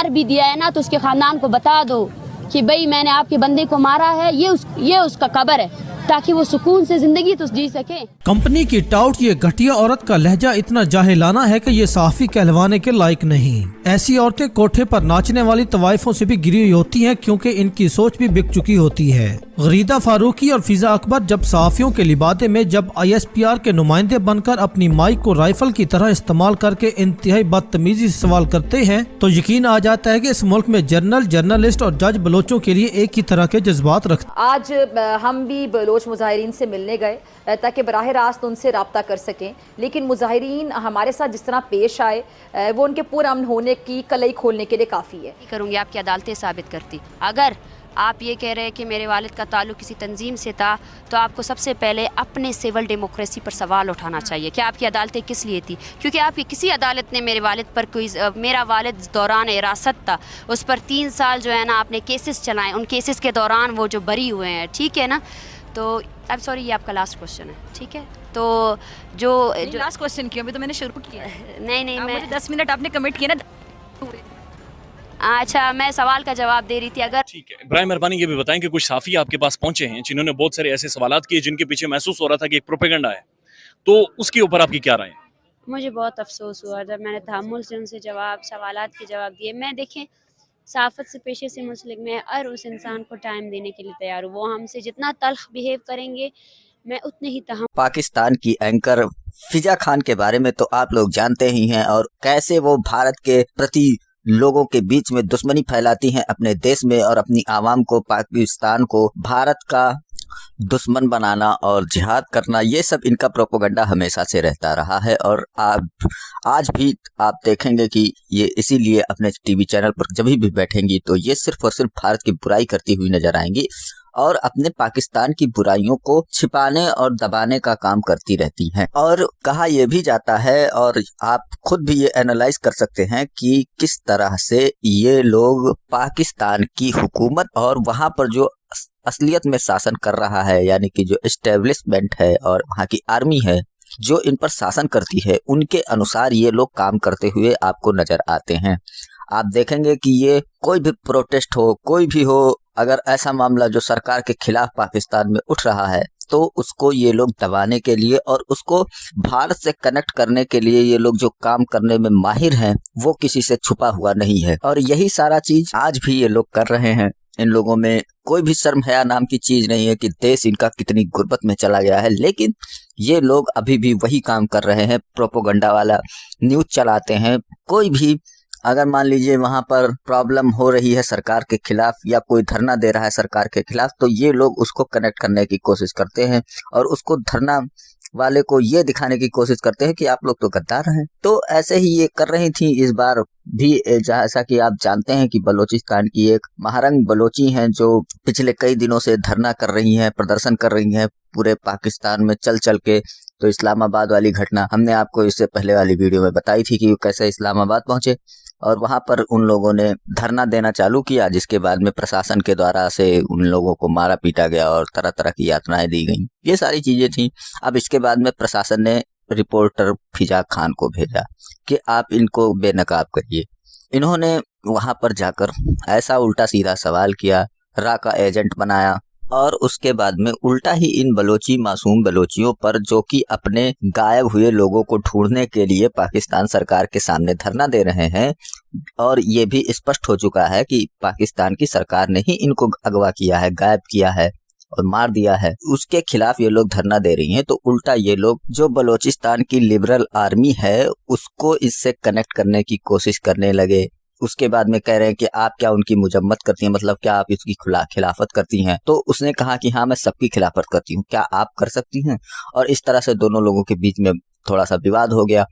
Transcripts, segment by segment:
मार भी दिया है ना तो उसके खानदान को बता दो कि भाई मैंने आपके बंदे को मारा है, ये उसका कब्र है, ताकि वो सुकून से जिंदगी तो जी सके। कंपनी की टाउट ये घटिया औरत का लहजा इतना जाहिलाना है कि ये साफी कहलवाने के लायक नहीं। ऐसी औरतें कोठे पर नाचने वाली तवाइफों से भी गिरी हुई होती हैं, क्योंकि इनकी सोच भी बिक चुकी होती है। गरीदा फारूकी और फिजा अकबर जब सहाफियों के लिबादे में जब ISPR के नुमाइंदे बनकर अपनी माइक को राइफल की तरह इस्तेमाल करके इंतहाई बदतमीजी से सवाल करते हैं, तो यकीन आ जाता है कि इस मुल्क में जर्नलिस्ट और जज बलोचों के लिए एक ही तरह के जज्बात रखते। आज हम भी बलोच मुजाहिरीन से मिलने गए ताकि बराह रास्त उनसे रब्ता कर सकें, लेकिन मुजाहिरीन हमारे साथ जिस तरह पेश आए वो उनके पुरअमन होने की कलई खोलने के लिए काफ़ी है। करूँगी आपकी अदालतें साबित करती। अगर आप ये कह रहे हैं कि मेरे वालिद का ताल्लुक किसी तंजीम से था, तो आपको सबसे पहले अपने सिविल डेमोक्रेसी पर सवाल उठाना चाहिए कि आपकी अदालतें किस लिए थी। क्योंकि आपकी किसी अदालत ने मेरे वालिद पर कोई, मेरा वालिद दौरान हिरासत था, उस पर 3 साल जो है ना आपने केसेस चलाए, उन केसेस के दौरान वो जो बरी हुए हैं, ठीक है ना। तो अब सॉरी, ये आपका लास्ट क्वेश्चन है, ठीक है। तो जो लास्ट क्वेश्चन क्यों, अभी तो मैंने शुरू किया। नहीं मैं 10 मिनट आपने कमिट किया ना। अच्छा, मैं सवाल का जवाब दे रही थी। अगर ठीक है, बराए मेहरबानी ये भी बताएं कि कुछ साफी आपके पास पहुंचे हैं जिन्होंने बहुत सारे ऐसे सवालात किए जिनके पीछे महसूस हो रहा था कि एक प्रोपेगेंडा है, तो उसके ऊपर आपकी क्या राय है? मुझे बहुत अफसोस हुआ जब मैंने तहम्मुल से उनसे सवालात के जवाब दिए। मैं देखें, सहाफ़त से पेशे से मुंसलिक मैं हर उस इंसान को टाइम देने के लिए तैयार हूँ। वो हमसे जितना तल्ख बिहेव करेंगे मैं उतने ही पाकिस्तान की एंकर फिजा खान के बारे में तो आप लोग जानते ही हैं, और कैसे वो भारत के प्रति लोगों के बीच में दुश्मनी फैलाती हैं अपने देश में, और अपनी आवाम को, पाकिस्तान को भारत का दुश्मन बनाना और जिहाद करना, ये सब इनका प्रोपेगेंडा हमेशा से रहता रहा है। और आप आज भी आप देखेंगे कि ये इसीलिए अपने टीवी चैनल पर जब भी बैठेंगी तो ये सिर्फ और सिर्फ भारत की बुराई करती हुई नजर आएंगी और अपने पाकिस्तान की बुराइयों को छिपाने और दबाने का काम करती रहती हैं। और कहा यह भी जाता है, और आप खुद भी ये एनालाइज कर सकते हैं कि किस तरह से ये लोग पाकिस्तान की हुकूमत और वहाँ पर जो असलियत में शासन कर रहा है, यानी कि जो एस्टेब्लिशमेंट है और वहाँ की आर्मी है जो इन पर शासन करती है, उनके अनुसार ये लोग काम करते हुए आपको नजर आते हैं। आप देखेंगे कि ये कोई भी प्रोटेस्ट हो, कोई भी हो, अगर ऐसा मामला जो सरकार के खिलाफ पाकिस्तान में उठ रहा है तो उसको ये लोग दबाने के लिए और उसको भारत से कनेक्ट करने के लिए ये लोग जो काम करने में माहिर हैं वो किसी से छुपा हुआ नहीं है। और यही सारा चीज आज भी ये लोग कर रहे हैं। इन लोगों में कोई भी शर्म हया नाम की चीज नहीं है कि देश इनका कितनी गुर्बत में चला गया है, लेकिन ये लोग अभी भी वही काम कर रहे हैं, प्रोपोगंडा वाला न्यूज चलाते हैं। कोई भी अगर मान लीजिए वहां पर प्रॉब्लम हो रही है सरकार के खिलाफ या कोई धरना दे रहा है सरकार के खिलाफ, तो ये लोग उसको कनेक्ट करने की कोशिश करते हैं और उसको धरना वाले को ये दिखाने की कोशिश करते हैं कि आप लोग तो गद्दार हैं। तो ऐसे ही ये कर रही थी इस बार भी, जैसा कि आप जानते हैं कि बलोचिस्तान की एक महारंग बलोची हैं जो पिछले कई दिनों से धरना कर रही हैं, प्रदर्शन कर रही हैं पूरे पाकिस्तान में चल चल के। तो इस्लामाबाद वाली घटना हमने आपको इससे पहले वाली वीडियो में बताई थी कि कैसे इस्लामाबाद पहुंचे और वहां पर उन लोगों ने धरना देना चालू किया, जिसके बाद में प्रशासन के द्वारा से उन लोगों को मारा पीटा गया और तरह तरह की यातनाएं दी गई। ये सारी चीजें थी। अब इसके बाद में प्रशासन ने रिपोर्टर फिजा खान को भेजा कि आप इनको बेनकाब करिए। इन्होंने वहां पर जाकर ऐसा उल्टा सीधा सवाल किया, रा का एजेंट बनाया और उसके बाद में उल्टा ही इन बलोची मासूम बलोचियों पर, जो कि अपने गायब हुए लोगों को ढूंढने के लिए पाकिस्तान सरकार के सामने धरना दे रहे हैं, और ये भी स्पष्ट हो चुका है कि पाकिस्तान की सरकार ने ही इनको अगवा किया है, गायब किया है और मार दिया है, उसके खिलाफ ये लोग धरना दे रही हैं। तो उल्टा ये लोग जो बलोचिस्तान की लिबरल आर्मी है उसको इससे कनेक्ट करने की कोशिश करने लगे। उसके बाद में कह रहे हैं कि आप क्या उनकी मुजम्मत करती हैं, मतलब क्या आप इसकी खिलाफत करती हैं? तो उसने कहा कि हाँ मैं सबकी खिलाफत करती हूँ, क्या आप कर सकती हैं? और इस तरह से दोनों लोगों के बीच में थोड़ा सा विवाद हो गया।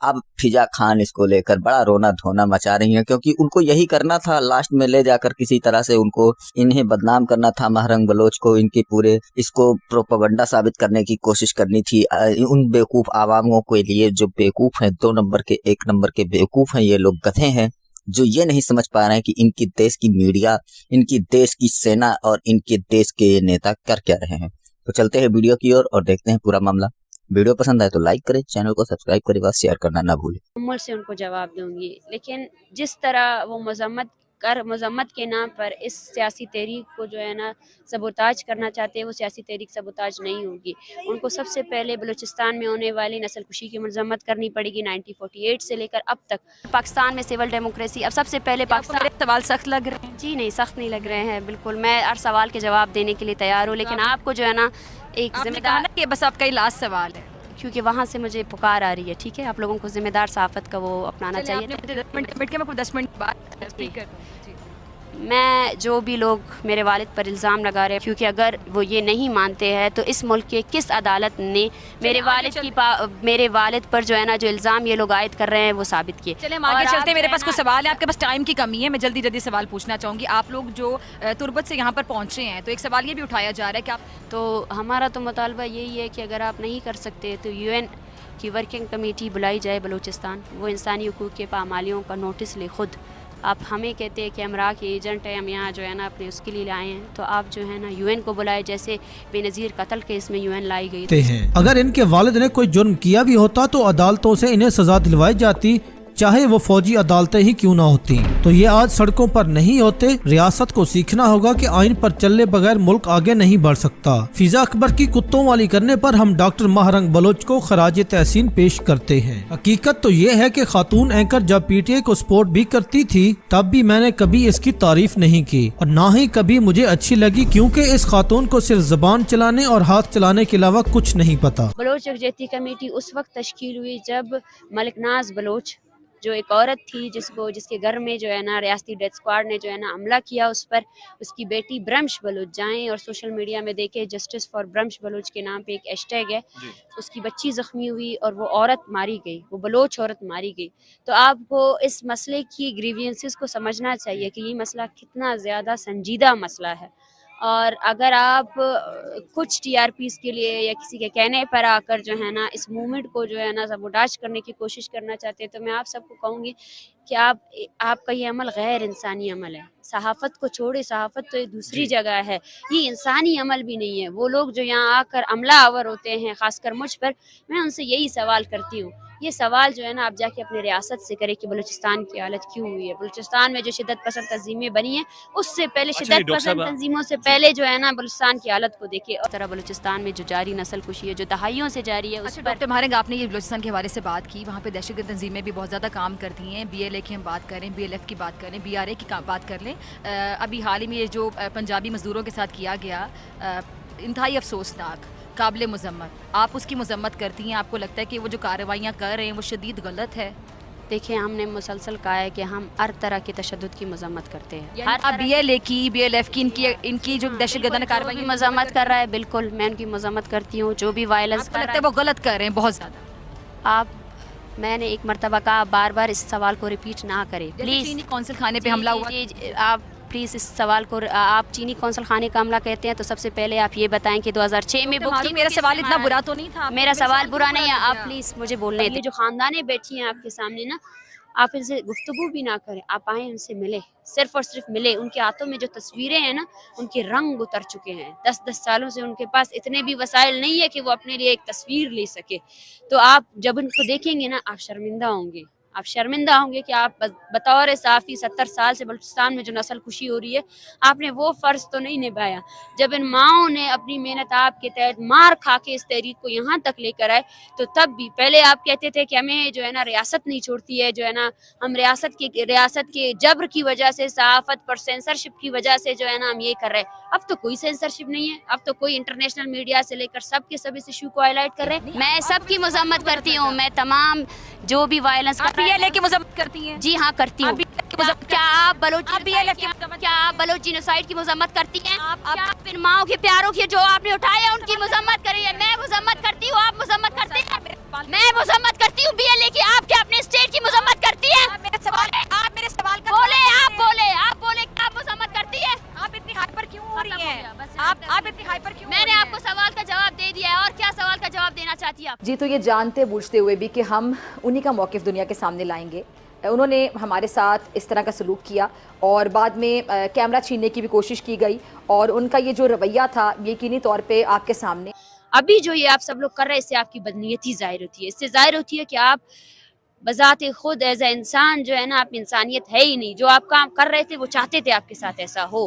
अब फिजा खान इसको लेकर बड़ा रोना धोना मचा रही हैं, क्योंकि उनको यही करना था, लास्ट में ले जाकर किसी तरह से उनको इन्हें बदनाम करना था, महरंग बलोच को, इनके पूरे इसको प्रोपेगेंडा साबित करने की कोशिश करनी थी उन बेवकूफ़ आवामों के लिए जो बेवकूफ़ हैं, 2 नंबर के 1 नंबर के बेवकूफ़ हैं। ये लोग गधे हैं जो ये नहीं समझ पा रहे हैं कि इनकी देश की मीडिया, इनकी देश की सेना और इनके देश के नेता कर क्या रहे हैं। तो चलते हैं वीडियो की ओर और देखते हैं पूरा मामला। वीडियो पसंद आए तो लाइक करें, चैनल को सब्सक्राइब करें, बस शेयर करना ना भूलें। मुझ से उनको जवाब दूंगी, लेकिन जिस तरह वो मजम्मत के नाम पर इस सियासी तहरीक को जो है ना सबोताज करना चाहते हैं, वो सियासी तहरीक सबोताज नहीं होगी। उनको सबसे पहले बलूचिस्तान में होने वाली नस्लकुशी की मजम्मत करनी पड़ेगी 1948 से लेकर अब तक। पाकिस्तान में सिविल डेमोक्रेसी अब सबसे पहले पाकिस्तान। सवाल सख्त लग रहे हैं? जी नहीं, सख्त नहीं लग रहे हैं, बिल्कुल मैं हर सवाल के जवाब देने के लिए तैयार हूँ, लेकिन आपको जो है ना एक जिम्मेदार, कि बस आपका ही लास्ट सवाल है, क्योंकि वहाँ से मुझे पुकार आ रही है, ठीक है, आप लोगों को जिम्मेदार सहाफ़त का वो अपनाना चाहिए। आपने 10 मिनट बाद स्पीकर मैं जो भी लोग मेरे वालिद पर इल्ज़ाम लगा रहे हैं, क्योंकि अगर वो ये नहीं मानते हैं तो इस मुल्क के किस अदालत ने मेरे वालिद पर जो है ना जो इल्ज़ाम ये लोग आयद कर रहे हैं वो साबित किए। चले हम आगे चलते हैं, मेरे पास कुछ सवाल है, आपके पास टाइम की कमी है, मैं जल्दी सवाल पूछना चाहूँगी। आप लोग जो तुर्बत से यहाँ पर पहुँचे हैं तो एक सवाल ये भी उठाया जा रहा है कि आप, तो हमारा तो मुतालबा यही है कि अगर आप नहीं कर सकते तो UN की वर्किंग कमेटी बुलाई जाए बलूचिस्तान, वो इंसानी हुकूक़ के पामालियों का नोटिस ले खुद। आप हमें कहते हैं कि अमरा के एजेंट है, हम यहाँ जो है ना अपने उसके लिए आए हैं, तो आप जो है ना UN को बुलाए, जैसे बेनज़ीर कत्ल केस में UN लाई गई हैं। अगर इनके वालिद ने कोई जुर्म किया भी होता तो अदालतों से इन्हें सजा दिलवाई जाती, चाहे वो फौजी अदालतें ही क्यों ना होती। तो ये आज सड़कों पर नहीं होते। रियासत को सीखना होगा कि आइन पर चलने बगैर मुल्क आगे नहीं बढ़ सकता। फिजा अकबर की कुत्तों वाली करने पर हम डॉक्टर महरंग बलोच को खराज तहसीन पेश करते हैं। हकीकत तो ये है कि खातून एंकर जब PTI को सपोर्ट भी करती थी तब भी मैंने कभी इसकी तारीफ नहीं की और ना ही कभी मुझे अच्छी लगी, क्योंकि इस खातून को सिर्फ जबान चलाने और हाथ चलाने के अलावा कुछ नहीं पता। बलोच यकजहती कमेटी उस वक्त तश्कील हुई जब मलिकनाज बलोच जो एक औरत थी जिसके घर में जो है ना रियासती डेथ स्क्वाड ने जो है ना हमला किया उस पर, उसकी बेटी ब्रह्मश बलोच, जाएं और सोशल मीडिया में देखें जस्टिस फॉर ब्रह्मश बलोच के नाम पे एक हैशटैग है, उसकी बच्ची ज़ख्मी हुई और वो औरत मारी गई, वो बलोच औरत मारी गई। तो आपको इस मसले की ग्रीवियंसेस को समझना चाहिए कि ये मसला कितना ज़्यादा संजीदा मसला है, और अगर आप कुछ TRPs के लिए या किसी के कहने पर आकर जो है ना इस मूवमेंट को जो है ना सबोटाज करने की कोशिश करना चाहते हैं, तो मैं आप सबको कहूँगी कि आपका ये अमल गैर इंसानी अमल है। सहाफ़त को छोड़े, सहाफ़त तो एक दूसरी जगह है, ये इंसानी अमल भी नहीं है। वो लोग जो यहाँ आकर अमला आवर होते हैं, ख़ासकर मुझ पर, मैं उनसे यही सवाल करती हूँ, ये सवाल जो है ना आप जाके अपने रियासत से करें कि बलूचिस्तान की हालत क्यों हुई है। बलूचिस्तान में जो शिद्दत पसंद तंजीमें बनी हैं उससे पहले, शिद्दत पसंद तंजीमों से पहले जो है ना बलूचिस्तान की हालत को देखे। और तरह बलूचिस्तान में जो जारी नस्लकुशी है जो दहाइयों से जारी है, उस पर डॉक्टर महरंग आपने ये बलूचिस्तान के हवाले से बात की, वहाँ पे दहशतगर्द तंजीमें भी बहुत ज़्यादा काम करती हैं। BLA की हम बात करें, BLF की बात करें, BRA की बात कर लें, अभी हाल ही में ये जो पंजाबी मजदूरों के साथ किया गया, इंतहाई अफसोसनाक, काबिल मजम्मत, आप उसकी मजम्मत करती हैं? आपको लगता है कि वो जो कार्रवाइयाँ कर रहे हैं वो शदीद गलत है? देखिए, हमने मुसलसल कहा है कि हम हर तरह के तशद्दुद की मजम्मत करते हैं। हर BLA की, BLF की, इनकी जो दहशतगर्दाना कार्रवाई मजम्मत कर रहा है, बिल्कुल मैं उनकी मजम्मत करती हूँ। जो भी वायलेंस लगता है वो गलत कर रहे हैं बहुत ज़्यादा। मैंने एक मरतबा कहा, बार बार इस सवाल को रिपीट ना करें प्लीज़। चीनी कौंसल खाने पे हमला हुआ, आप प्लीज़ इस सवाल को, आप चीनी कौंसल खाने का हमला कहते हैं तो सबसे पहले आप ये बताएं कि 2006 में मेरा सवाल इतना बुरा तो नहीं था। मेरा सवाल बुरा नहीं है, आप प्लीज़ मुझे बोलने दें। जो ख़ानदानें बैठी हैं आपके सामने ना, आप इनसे गुफ्तगू भी ना करें, आप आएँ उनसे मिले, सिर्फ और सिर्फ मिले। उनके हाथों में जो तस्वीरें हैं ना, उनके रंग उतर चुके हैं। 10-10 सालों से उनके पास इतने भी वसाइल नहीं है कि वो अपने लिए एक तस्वीर ले सके। तो आप जब उनको देखेंगे ना, आप शर्मिंदा होंगे, आप शर्मिंदा होंगे कि आप बतौर सहाफ़ी 70 साल से बलूचिस्तान में जो नस्ल खुशी हो रही है, आपने वो फ़र्ज़ तो नहीं निभाया। जब इन माओं ने अपनी मेहनत आपके तहत मार खा के इस तहरीक को यहाँ तक लेकर आए, तो तब भी पहले आप कहते थे कि हमें जो है ना रियासत नहीं छोड़ती है, जो है ना हम रियासत के जबर की वजह से, सहाफ़त पर सेंसरशिप की वजह से जो है ना हम ये कर रहे हैं। अब तो कोई सेंसरशिप नहीं है, अब तो कोई इंटरनेशनल मीडिया से लेकर सब के सब इस इशू को हाईलाइट कर रहे हैं। मैं सबकी मजम्मत करती हूँ, मैं तमाम जो भी वायलेंस BLA की मजम्मत करती हैं? जी हाँ, करती हूँ। क्या आप बलोच जीनोसाइड की मजम्मत करती हैं? क्या आप इन माओं के प्यारों की जो आपने उठाए उनकी मजम्मत करी है? मैं मजम्मत करती हूँ, आप मजम्मत करते हैं? मैं मजम्मत करती हूँ BLA की, आप क्या अपने स्टेट की मजम्मत करती हैं? आप मेरे सवाल का आप बोले क्या मजम्मत करती है? आप इतनी हाइपर क्यों हो रही हैं? आप इतनी हाइपर क्यों? मैंने आपको सवाल का जवाब दे दिया है, और क्या सवाल का जवाब देना चाहती है आप? जी, तो ये जानते बूझते हुए भी कि हम उन्हीं का मौक़िफ़ दुनिया के सामने लाएंगे, उन्होंने हमारे साथ इस तरह का सलूक किया और बाद में कैमरा छीनने की भी कोशिश की गई, और उनका ये जो रवैया था यकीनी तौर पे आपके सामने। अभी जो ये आप सब लोग कर रहे हैं इससे आपकी बदनीयती जाहिर होती है, इससे जाहिर होती है कि आप बजाते खुद एज ए इंसान जो है ना, आप इंसानियत है ही नहीं। जो आप काम कर रहे थे वो चाहते थे आपके साथ ऐसा हो।